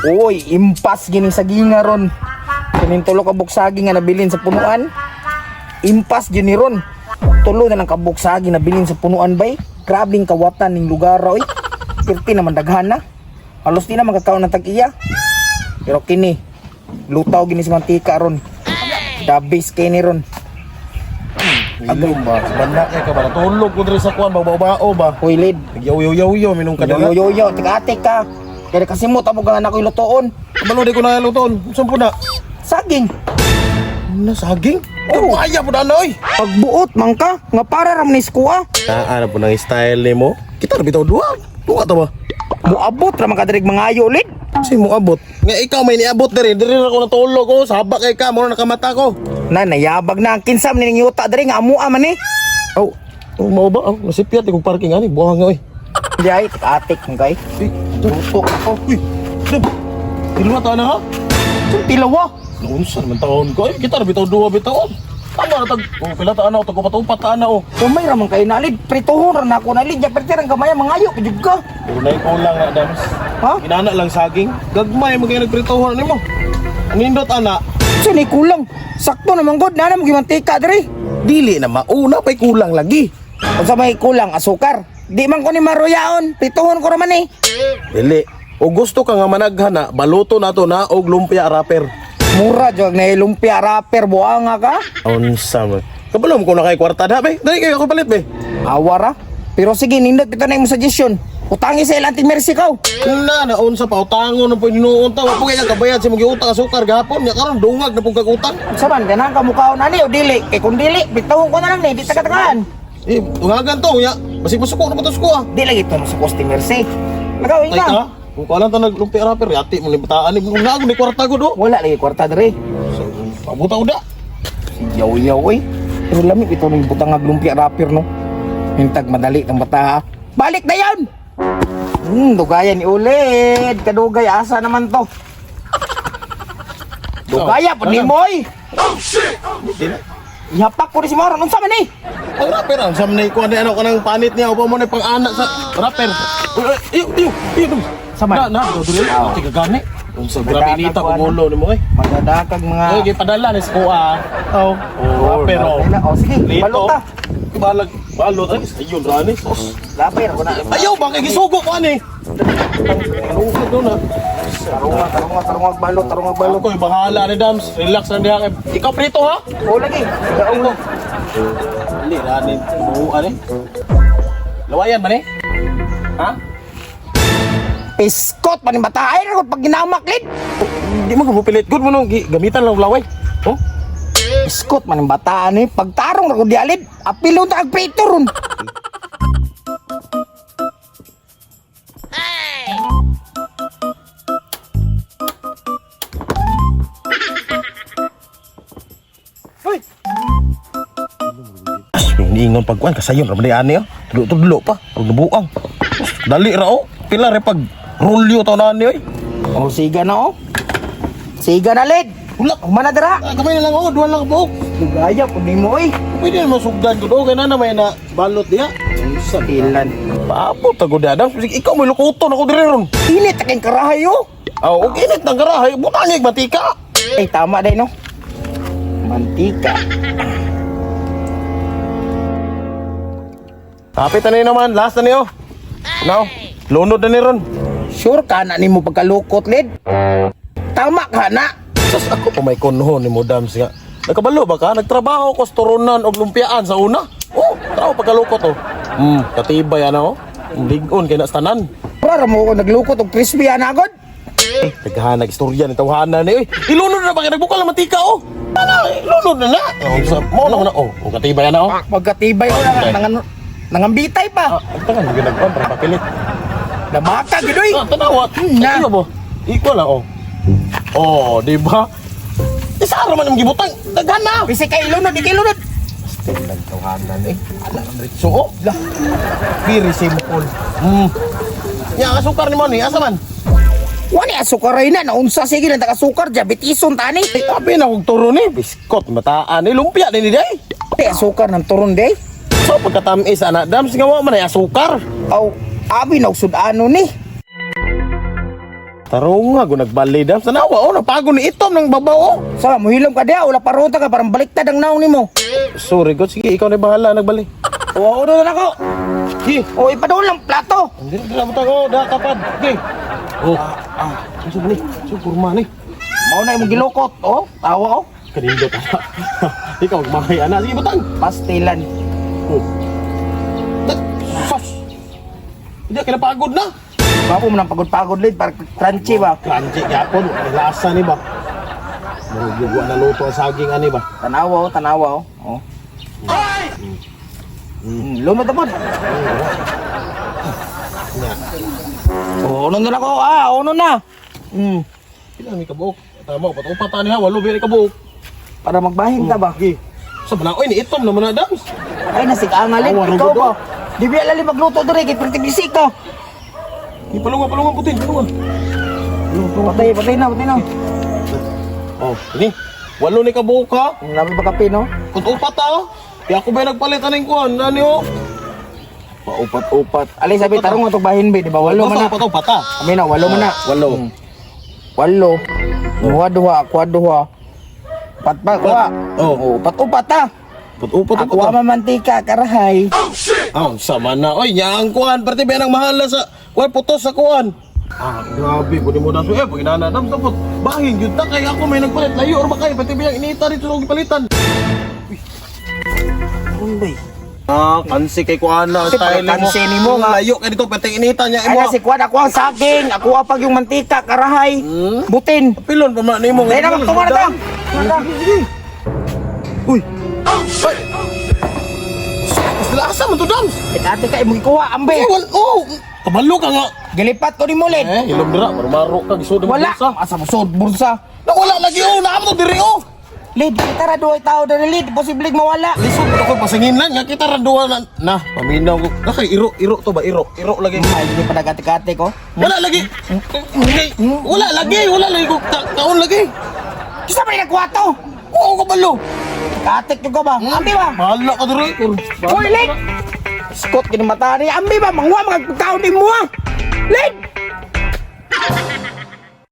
Uy, impas gini sa ginga ron. Kanin tulo ka buksagi nga nabilin sa punuan. Impas gini ron. Tulo na lang ka buksagi nabilin sa punuan bay. Grabing kawatan ning lugar oy. Pirti naman daghan na. Halos di na magkakaon ng tag-iya. Pero kini lutaw gini sa mantika ron. Dabis kini ron. Ilom ba? Banda kay ka ba? Natulog ko diri sa kuan bao-bao ba? Uy, lid. Yaw-yaw-yaw minum ka dala. Yo, tig-atik ka. Kaya kasimot amo nga anak ko ilutoon. Kabalo di ko na luton. Unsa po na? Saging. Na saging? Oh, aya po na oy. Pagbuot man ka, nga para ram ni skuha. Ano po nang style nimo? Kita ra bitaw duha. Duha ta ba? Muabot ra man ka dirig mangayo lid. Si mo abot. Nga ikaw may niabot diri. Diri ra ko natulog ko. Sabak kay ka mo na nakamata ko. Na nayabag na ang kinsam ning yuta diri nga amua man ni. Oh, mo ba? Oh, nasipyat kong parking ani. Buhang nga oy. Di ay tig-atik man kay. Tutok ako. Uy. Dib. Dilma ta na ha? Tilawa. Unsa man taon ko? Ay, kita ra bitaw duha bitaw. Tama na tag. Oh, pila ta ana tag upat-upat ta ana oh. Kumay ra man kay nalid. Prituhon ra na ako nalid. Ya perti rang gamay mangayo pud ka. Unay ko lang na dams. Ha? Inana lang saging. Gagmay mo kay nagpritohon nimo. Anindot ana. Sini kulang. Sakto naman god na mo gimantika diri. Dili na mauna pa'y kulang lagi. Unsa may kulang asukar? Di man ko ni maruyaon. Prituhon ko ra man eh. Dili. O gusto ka nga managhana, baluto na to na og lumpia wrapper. Mura jog na lumpia wrapper buanga ka. Unsa man. Kabalom ko na kay kwarta da be. Dali kayo ako palit be. Awara. Pero sige nindot kita na imong suggestion. Utangi sa ilang mercy ka. Na unsa pa utangon na po hinuon ta. Wa po kaya kabayad si mga utang asukar gahapon. Ya karon dungag na pug kagutang. Saban ganang ka mukhaon ani o dili. Kay kung dili, bitawon ko na lang ni di taga-tagaan. Eh, tungagan to ya. Basig masuko na patos ko ah. Di lagi ito sa customer say. Nagawin Tay ka. ka. Kung kalan ta naglumpia wrapper, yati mo limpataan ni mo na ni kwarta ko do. Wala lagi kwarta diri. Pabuta ko da. Yaw-yaw oy. Pero lamig ito ng butang lumpia wrapper no. Hintag madali ng bata. Balik na yan! Dugayan ni Ulid. Kadugay, asa naman to. Dugaya, po ni Moy. Ihapak ko rin si Moron. Unsa man eh? Ang rapper ang samnay ko ano kanang panit niya upo mo na pang-anak sa rapper. Iyo. Saman? Na, dudulil. Tiga gani. Unsa grabe inita ko mulo nimo eh. Magdadakag mga... Oy, gipadala ni ko ah. Oh, rapper oh. Oh, sige, balot ta. Balag balot ay sayon rani. Lapir ko na. Ayaw ba kay gisugo ko ani? Tarungag do na. Tarungag balot. Ako yung bahala ni Dams. Relax lang diha. Ikaw prito ha? Oo lagi. Daong. Dali rani. Mo ani. Lawayan man eh. Ha? Piskot pa ni bata. Ay, pag ginamak lid. Hindi mo pilit. Good mo nung gamitan lang laway. Oh? Piskot man ang bata ni. Pagtarong na ko di alid. Apilo ta agprito ron. Hoy! Hindi ingon pagkuhan, kasayon ramay ani oh. Tulo pa, pag nabuang. Dali ra oh. Pila re pag rolyo to na ani oy. Oh, siga na oh. Siga na lid. Wala, Humana dira. kamay na lang oh, duwan lang buok. Dugaya po ni mo eh. Pwede na masugdan ko do kay na may na balot diha. Sa ilan. Paabot ako dadang, ikaw may lukuton ako dire ron. Init aking karahay oh. Oh, og init ng garahay, buta niya matika. Eh, tama day no. Mantika. Kapit na naman, last na niyo. Now, lunod na ni ron. Sure ka na ni mo pagkalukot lid. Tama ka na. Sas ako pa may konho ni mo Dams nga. Nagkabalo ba ka? Nagtrabaho ko sa turunan o lumpiaan sa una. Oh, trabaho pagkalukot oh. Katibay ana oh. Ligon kay na sa tanan. Para mo ko naglukot og crispy anagod. Naghahanag istorya ni tawhanan ni. Oy, ilunod na ba kay nagbukal ang mantika oh. Ana, ilunod na na. Oh, sa mo na oh. Oh, katibay ana oh. Pagkatibay ko na nangambitay pa. Tangan ginagpan para papilit. Namaka gidoy. Tanawa. Na. Iyo mo. Iko lang oh. Oh, di ba? Isa man ang gibutang. Daghan na. Bisi kay lunod, di kay lunod. Tingnan tawhanan eh. Ala ang ritso oh. Very simple. Ya, asukar ni mo ni. Asa man? Wani asukaray na naunsa sige nang takasukar diabetison tani. Abi na kong turo ni. Biskot, mataan. Lumpia din ni day. Te asukar ng turon day. So, pagkatamis, anak Dams, nga wa man ay asukar. Aw, abi na usud ano ni. Tarong nga, kung nagbali dams. Tanawa, napago ni itom ng babaw, oh. Sa muhilom ka diya, wala paruta ka, parang baliktad ang naong nimo. Sorry, God. Sige, ikaw na bahala, nagbali. Oo, na ako. Sige. O, ipadol lang plato. Hindi na butang, oh, tapad. Sige. Oh, ano ba ni? So, kurma ni. Mao na imong gilukot, oh. Tawa, oh. Kanindo pa. Ikaw, magmahay, ana. Sige, butang. Pastilan. Oh. Sus! Hindi, kinapagod na. Bapo mo nang pagod-pagod lid, parang crunchy ba? Crunchy, yapon. May lasa ni ba? Marugyo na luto ang saging, ani ba? Tanawa, oh, tanawa, oh. Oh. Lumad naman. Oh, uno na ako. Uno na. Pila may kabuok. Tama, patupat ni ha. Walo biri kabuok. Para magbahin ka ba? Sige. Sa banaoy ni itom naman na dams. Ay, nasikangalit. Awa, Ikaw rugo ba? Di ba alali magluto dire, kay pertibisi ka. Palungan putin, palungan. Patay na. Oh, ini. Walo ni kabuok ha. Nabi ba kape, no? Patupat ha. Kaya ako ba nagpalit aning kuan? Nani oh. Paupat-upat. Alay, sabi, tarong mo itong bahin, be. Di ba? Walo man na. Patupat ha. Kami na, walo man na. Walo. Walo. Duha, kuha, duha. Patpa, kuha. Oh. Upat-upat, ha. Patupat. Ako mamantika, karahay. Sama na. Oy, yang kuan. Perti ba nang mahala sa... Kuan, putos sa kuan. Grabe. Pwede mo na so. Pag inanadam, tapos bahin. Yun na kaya ako may nagpalit. Layo or ba kayo? Perti ba yung inita rito sa palitan? Ano ba? Kansi kay kuan na. Kasi pala kansi ni mo nga. Layo kay dito. Perti inita niya. Ay, nasi kuwan, ako ang saging. Ako apag yung mantika, karahay. Butin. Pilon pa man ni mo. Dahil na, magtunga na ta. Uy. Asa man to, Dams? Ate ka, imong ikuha, ambe. Kabalo ka nga. Gilipat ko ni Mulid. Hilom dira. Marumaro ka. Gisod mo Wala. bulsa. Asa mo sud bursa. Wala lagi Naam to diri Lid, kita ra duhay tao na lid. Posibleng mawala. Lisod ako pasingin lang nga kita raduan na paminaw ko. Nakay iro to ba iro lagi. Ay, hindi pa nagati-kati ko. Wala lagi. Wala lagi ko kaon lagi. Kisa ba yung nagkwato? Oo kabalo. Katik yung ka ba? Ambi ba? Bahala ka diri. Hoy, Lid! Scott, kini mata ni Ambi ba? Mangwa, mga pagkaon din mo ah! Lid!